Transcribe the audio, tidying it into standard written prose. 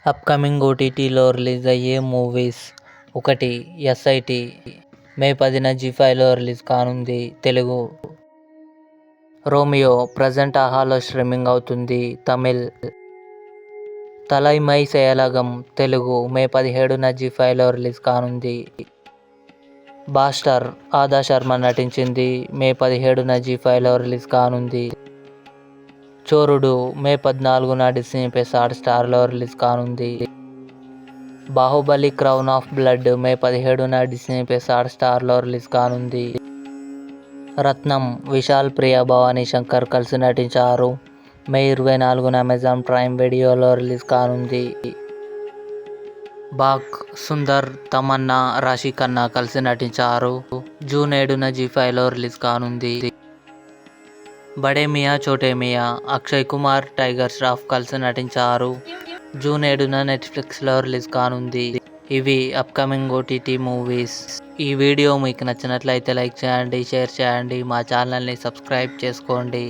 Upcoming ఓటీటీలో release అయ్యే movies 1. SIT మే 10న జీ5లో release కానుంది. తెలుగు. రోమియో ప్రజెంట్ ఆహాలో స్ట్రీమింగ్ అవుతుంది. తమిళ్. తలైమై సేయలగం తెలుగు మే 17న జీ5లో రిలీజ్ కానుంది. బాస్టర్ ఆదా శర్మ నటించింది. మే 17న జీ5లో రిలీజ్ కానుంది. చోరుడు మే 14న డిస్నీ+ హాట్‌స్టార్లో రిలీజ్ కానుంది. Baahubali crown of blood May 17న డిస్నీ+ హాట్‌స్టార్లో రిలీజ్ కానుంది. రత్నం విశాల్, ప్రియా భవానీ శంకర్ కలిసి నటించారు. మే 24న అమెజాన్ ప్రైమ్ వీడియోలో రిలీజ్ కానుంది. బాక్ సుందర్, తమన్నా, రాశి ఖన్నా కలిసి నటించారు. జూన్ 7న జీ5లో రిలీజ్ కానుంది. బడే మియా చోటే మియా అక్షయ్ కుమార్, టైగర్ ష్రాఫ్ కలిసి నటించారు. జూన్ 7న నెట్ఫ్లిక్స్లో రిలీజ్ కానుంది. ఇవి అప్కమింగ్ ఓటీటీ మూవీస్. ఈ వీడియో మీకు నచ్చినట్లయితే లైక్ చేయండి, షేర్ చేయండి, మా ఛానల్ని సబ్స్క్రైబ్ చేసుకోండి.